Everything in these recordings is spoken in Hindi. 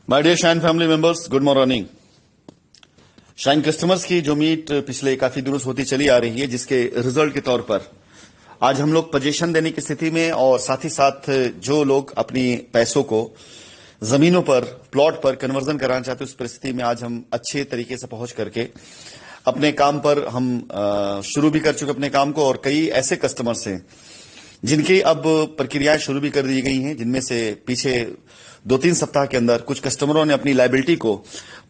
My dear Shine family members, good morning. Shine customers की जो मीट पिछले काफी दिनों से होती चली आ रही है, जिसके रिजल्ट के तौर पर आज हम लोग पोजीशन देने की स्थिति में और साथ ही साथ जो लोग अपनी पैसों को जमीनों पर, प्लॉट पर कन्वर्जन कराना चाहते हैं, उस परिस्थिति में आज हम अच्छे तरीके से पहुंच करके अपने काम पर हम शुरू भी कर चुके अपने काम को। और कई ऐसे कस्टमर्स हैं जिनकी अब प्रक्रियाएं शुरू भी कर दी गई हैं, जिनमें से पीछे 2-3 सप्ताह के अंदर कुछ कस्टमरों ने अपनी लायबिलिटी को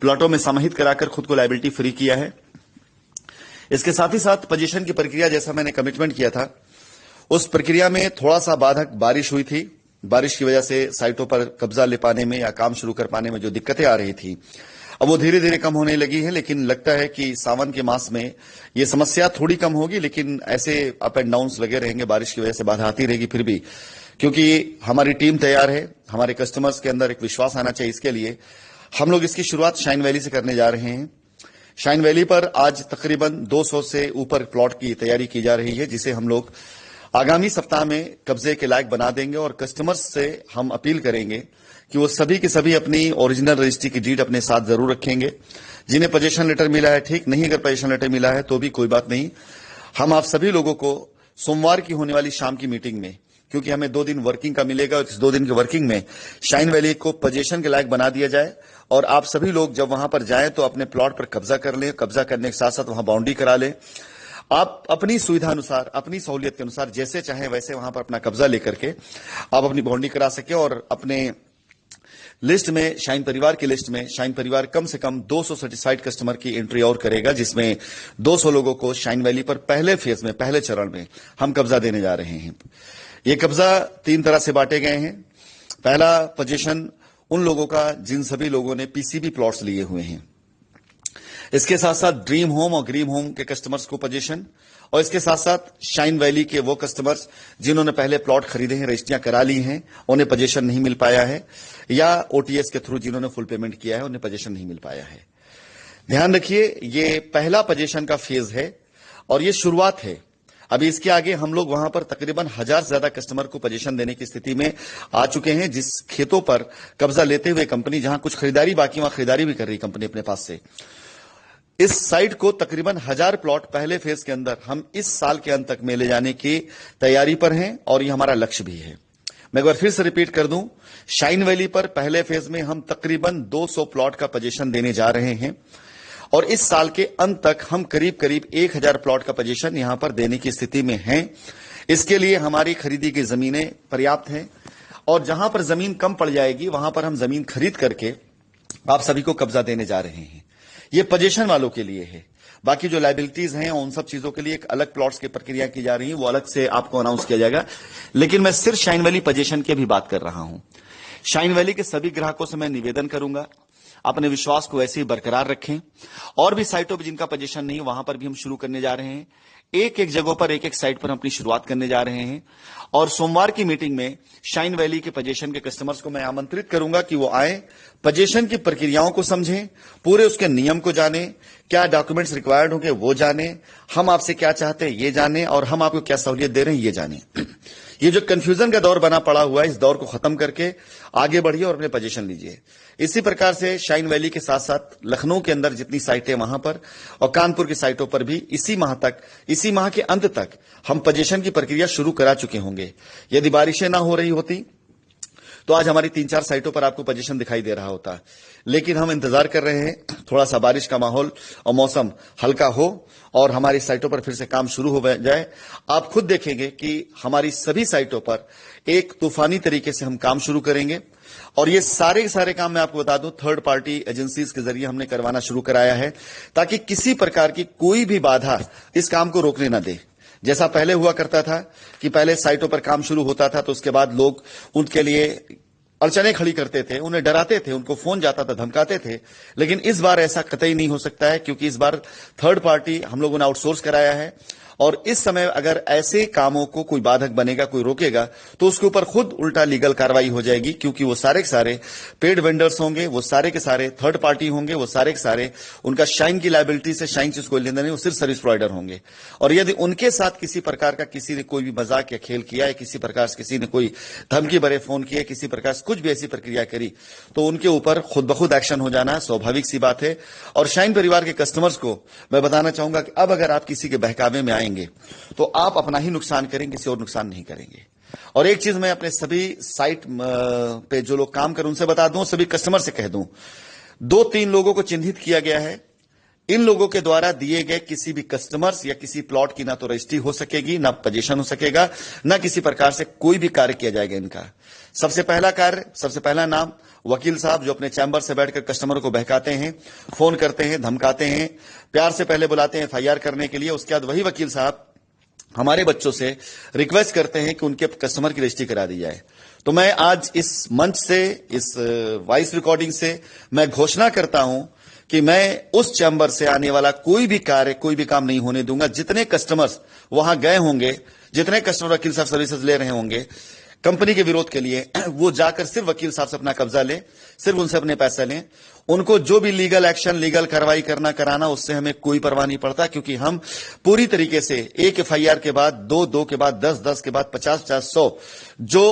प्लॉटों में समाहित कराकर खुद को लायबिलिटी फ्री किया है। इसके साथ ही साथ पोजीशन की प्रक्रिया, जैसा मैंने कमिटमेंट किया था, उस प्रक्रिया में थोड़ा सा बाधक बारिश हुई थी। बारिश की वजह से साइटों पर कब्जा ले पाने में या काम शुरू कर पाने में जो दिक्कतें आ रही थी, अब वो धीरे धीरे कम होने लगी है। लेकिन लगता है कि सावन के मास में ये समस्या थोड़ी कम होगी, लेकिन ऐसे अप एंड डाउन्स लगे रहेंगे, बारिश की वजह से बाधा आती रहेगी। फिर भी क्योंकि हमारी टीम तैयार है, हमारे कस्टमर्स के अंदर एक विश्वास आना चाहिए, इसके लिए हम लोग इसकी शुरुआत शाइन वैली से करने जा रहे हैं। शाइन वैली पर आज तकरीबन 200 से ऊपर प्लॉट की तैयारी की जा रही है, जिसे हम लोग आगामी सप्ताह में कब्जे के लायक बना देंगे। और कस्टमर्स से हम अपील करेंगे कि वो सभी के सभी अपनी ओरिजिनल रजिस्ट्री की डीड अपने साथ जरूर रखेंगे। जिन्हें पोजीशन लेटर मिला है ठीक, नहीं अगर पोजीशन लेटर मिला है तो भी कोई बात नहीं। हम आप सभी लोगों को सोमवार की होने वाली शाम की मीटिंग में, क्योंकि हमें 2 दिन वर्किंग का मिलेगा, और इस 2 दिन के वर्किंग में शाइन वैली को पोजीशन के लायक बना दिया जाए। और आप सभी लोग जब वहां पर जाएं तो अपने प्लॉट पर कब्जा कर लें। कब्जा करने के साथ साथ वहां बाउंड्री करा लें। आप अपनी सुविधा अनुसार, अपनी सहूलियत के अनुसार जैसे चाहें वैसे वहां पर अपना कब्जा लेकर के आप अपनी बाउंड्री करा सके। और अपने लिस्ट में, शाइन परिवार की लिस्ट में, शाइन परिवार कम से कम 200 सर्टिफाइड कस्टमर की एंट्री और करेगा, जिसमें 200 लोगों को शाइन वैली पर पहले फेज में, पहले चरण में हम कब्जा देने जा रहे हैं। ये कब्जा 3 तरह से बांटे गए हैं। पहला पोजीशन उन लोगों का जिन सभी लोगों ने पीसीबी प्लॉट्स लिए हुए हैं। इसके साथ साथ ड्रीम होम और ग्रीम होम के कस्टमर्स को पोजीशन, और इसके साथ साथ शाइन वैली के वो कस्टमर्स जिन्होंने पहले प्लॉट खरीदे हैं, रजिस्ट्रियां करा ली हैं, उन्हें पोजीशन नहीं मिल पाया है, या ओटीएस के थ्रू जिन्होंने फुल पेमेंट किया है उन्हें पोजीशन नहीं मिल पाया है। ध्यान रखिए, ये पहला पोजीशन का फेज है और ये शुरुआत है। अभी इसके आगे हम लोग वहां पर तकरीबन 1000 से ज्यादा कस्टमर को पोजीशन देने की स्थिति में आ चुके हैं। जिस खेतों पर कब्जा लेते हुए कंपनी, जहां कुछ खरीदारी बाकी, वहां खरीदारी भी कर रही कंपनी अपने पास से। इस साइट को तकरीबन 1000 प्लॉट पहले फेज के अंदर हम इस साल के अंत तक में ले जाने की तैयारी पर हैं, और ये हमारा लक्ष्य भी है। मैं एक बार फिर से रिपीट कर दूं, शाइन वैली पर पहले फेज में हम तकरीबन 200 प्लॉट का पोजीशन देने जा रहे हैं, और इस साल के अंत तक हम करीब करीब 1000 प्लॉट का पोजीशन यहां पर देने की स्थिति में हैं। इसके लिए हमारी खरीदी की जमीनें पर्याप्त हैं, और जहां पर जमीन कम पड़ जाएगी वहां पर हम जमीन खरीद करके आप सभी को कब्जा देने जा रहे हैं। ये पोजीशन वालों के लिए है। बाकी जो लायबिलिटीज हैं उन सब चीजों के लिए एक अलग प्लॉट्स की प्रक्रिया की जा रही है, वो अलग से आपको अनाउंस किया जाएगा। लेकिन मैं सिर्फ शाइन वैली पोजीशन की भी बात कर रहा हूं। शाइन वैली के सभी ग्राहकों से मैं निवेदन करूंगा, अपने विश्वास को ऐसे ही बरकरार रखें। और भी साइटों पर जिनका पोजीशन नहीं, वहां पर भी हम शुरू करने जा रहे हैं। एक एक जगहों पर, एक एक साइट पर हम अपनी शुरुआत करने जा रहे हैं। और सोमवार की मीटिंग में शाइन वैली के पोजीशन के कस्टमर्स को मैं आमंत्रित करूंगा कि वो आए, पोजीशन की प्रक्रियाओं को समझें, पूरे उसके नियम को जानें, क्या डॉक्यूमेंट्स रिक्वायर्ड होंगे वो जानें, हम आपसे क्या चाहते हैं ये जानें, और हम आपको क्या सहूलियत दे रहे हैं ये जानें। ये जो कंफ्यूजन का दौर बना पड़ा हुआ है, इस दौर को खत्म करके आगे बढ़िए और अपने पोजीशन लीजिए। इसी प्रकार से शाइन वैली के साथ साथ लखनऊ के अंदर जितनी साइटें वहां पर, और कानपुर की साइटों पर भी इसी माह के अंत तक हम पोजीशन की प्रक्रिया शुरू करा चुके होंगे। यदि बारिशें ना हो रही होती तो आज हमारी 3-4 साइटों पर आपको पोजीशन दिखाई दे रहा होता, लेकिन हम इंतजार कर रहे हैं थोड़ा सा बारिश का माहौल और मौसम हल्का हो और हमारी साइटों पर फिर से काम शुरू हो जाए। आप खुद देखेंगे कि हमारी सभी साइटों पर एक तूफानी तरीके से हम काम शुरू करेंगे। और ये सारे काम मैं आपको बता दूं, थर्ड पार्टी एजेंसीज के जरिए हमने करवाना शुरू कराया है, ताकि किसी प्रकार की कोई भी बाधा इस काम को रोकने ना दे। जैसा पहले हुआ करता था कि पहले साइटों पर काम शुरू होता था तो उसके बाद लोग उनके लिए अड़चने खड़ी करते थे, उन्हें डराते थे, उनको फोन जाता था, धमकाते थे। लेकिन इस बार ऐसा कतई नहीं हो सकता है, क्योंकि इस बार थर्ड पार्टी हम लोगों ने आउटसोर्स कराया है, और इस समय अगर ऐसे कामों को कोई बाधक बनेगा, कोई रोकेगा, तो उसके ऊपर खुद उल्टा लीगल कार्रवाई हो जाएगी, क्योंकि वो सारे के सारे पेड वेंडर्स होंगे, वो सारे के सारे थर्ड पार्टी होंगे, वो सारे के सारे उनका शाइन की लायबिलिटी से शाइन चीज को लेना नहीं, वो सिर्फ सर्विस प्रोवाइडर होंगे। और यदि उनके साथ किसी प्रकार का किसी ने कोई भी मजाक या खेल किया है, किसी प्रकार से किसी ने कोई धमकी भरे फोन किए, किसी प्रकार से कुछ भी ऐसी प्रक्रिया करी, तो उनके ऊपर खुद ब खुद एक्शन हो जाना स्वाभाविक सी बात है। और शाइन परिवार के कस्टमर्स को मैं बताना चाहूंगा कि अब अगर आप किसी के बहकावे में आएंगे तो आप अपना ही नुकसान करेंगे, किसी और नुकसान नहीं करेंगे। और एक चीज मैं अपने सभी साइट पे जो लोग काम कर उनसे बता दूं, सभी कस्टमर से कह दूं, 2-3 लोगों को चिन्हित किया गया है। इन लोगों के द्वारा दिए गए किसी भी कस्टमर्स या किसी प्लॉट की ना तो रजिस्ट्री हो सकेगी, ना पोजीशन हो सकेगा, ना किसी प्रकार से कोई भी कार्य किया जाएगा इनका। सबसे पहला कार्य, सबसे पहला नाम वकील साहब, जो अपने चैम्बर से बैठकर कस्टमर को बहकाते हैं, फोन करते हैं, धमकाते हैं, प्यार से पहले बुलाते हैं एफआईआर करने के लिए। उसके बाद वही वकील साहब हमारे बच्चों से रिक्वेस्ट करते हैं कि उनके कस्टमर की रजिस्ट्री करा दी जाए। तो मैं आज इस मंच से, इस वॉइस रिकॉर्डिंग से मैं घोषणा करता हूं कि मैं उस चैम्बर से आने वाला कोई भी कार्य, कोई भी काम नहीं होने दूंगा। जितने कस्टमर्स वहां गए होंगे, जितने कस्टमर वकील साहब सर्विसेज ले रहे होंगे कंपनी के विरोध के लिए, वो जाकर सिर्फ वकील साहब से अपना कब्जा लें, सिर्फ उनसे अपने पैसे लें। उनको जो भी लीगल एक्शन, लीगल कार्रवाई करना कराना, उससे हमें कोई परवाह नहीं पड़ता, क्योंकि हम पूरी तरीके से एक एफआईआर के बाद 2 के बाद 10 के बाद 50 100, जो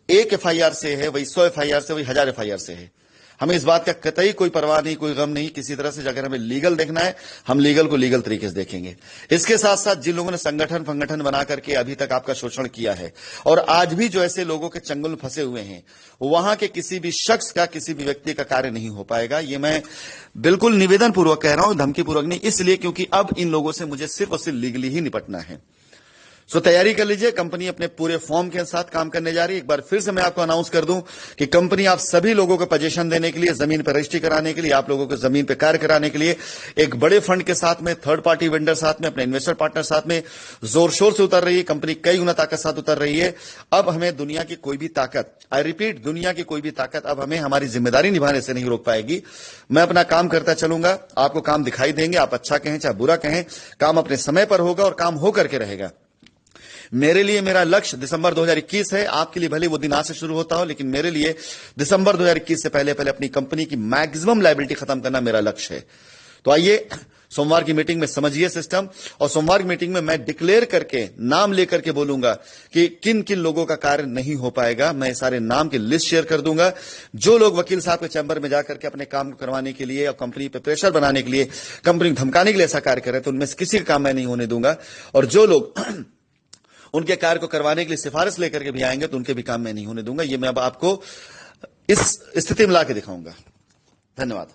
एक एफआईआर से है वही 100 एफआईआर से, वही 1000 एफआईआर से है। हमें इस बात का कतई कोई परवाह नहीं, कोई गम नहीं किसी तरह से। अगर हमें लीगल देखना है, हम लीगल को लीगल तरीके से देखेंगे। इसके साथ साथ जिन लोगों ने संगठन बना करके अभी तक आपका शोषण किया है, और आज भी जो ऐसे लोगों के चंगुल में फंसे हुए हैं, वहां के किसी भी शख्स का, किसी भी व्यक्ति का कार्य नहीं हो पाएगा। ये मैं बिल्कुल निवेदन पूर्वक कह रहा हूं, धमकी पूर्वक नहीं, इसलिए क्योंकि अब इन लोगों से मुझे सिर्फ और सिर्फ लीगली ही निपटना है। सो तैयारी कर लीजिए, कंपनी अपने पूरे फॉर्म के साथ काम करने जा रही है। एक बार फिर से मैं आपको अनाउंस कर दूं कि कंपनी आप सभी लोगों को पोजीशन देने के लिए, जमीन पर रजिस्ट्री कराने के लिए, आप लोगों को जमीन पर कार्य कराने के लिए एक बड़े फंड के साथ में, थर्ड पार्टी वेंडर साथ में, अपने इन्वेस्टर पार्टनर साथ में जोर शोर से उतर रही है। कंपनी कई गुना ताकत साथ उतर रही है। अब हमें दुनिया की कोई भी ताकत, आई रिपीट, दुनिया की कोई भी ताकत अब हमें हमारी जिम्मेदारी निभाने से नहीं रोक पाएगी। मैं अपना काम करता चलूंगा, आपको काम दिखाई देंगे, आप अच्छा कहें चाहे बुरा कहें, काम अपने समय पर होगा और काम हो करके रहेगा। मेरे लिए मेरा लक्ष्य दिसंबर 2021 है। आपके लिए भले वो दिन आज से शुरू होता हो, लेकिन मेरे लिए दिसंबर 2021 से पहले पहले अपनी कंपनी की मैक्सिमम लायबिलिटी खत्म करना मेरा लक्ष्य है। तो आइए सोमवार की मीटिंग में समझिए सिस्टम, और सोमवार की मीटिंग में मैं डिक्लेयर करके, नाम लेकर के बोलूंगा कि किन किन लोगों का कार्य नहीं हो पाएगा। मैं सारे नाम की लिस्ट शेयर कर दूंगा। जो लोग वकील साहब के चैम्बर में जाकर के अपने काम को करवाने के लिए और कंपनी पे प्रेशर बनाने के लिए, कंपनी को धमकाने के लिए ऐसा कार्य कर रहे थे, उनमें से किसी का काम मैं नहीं होने दूंगा। और जो लोग उनके कार्य को करवाने के लिए सिफारिश लेकर के भी आएंगे, तो उनके भी काम मैं नहीं होने दूंगा। ये मैं अब आपको इस स्थिति में ला के दिखाऊंगा। धन्यवाद।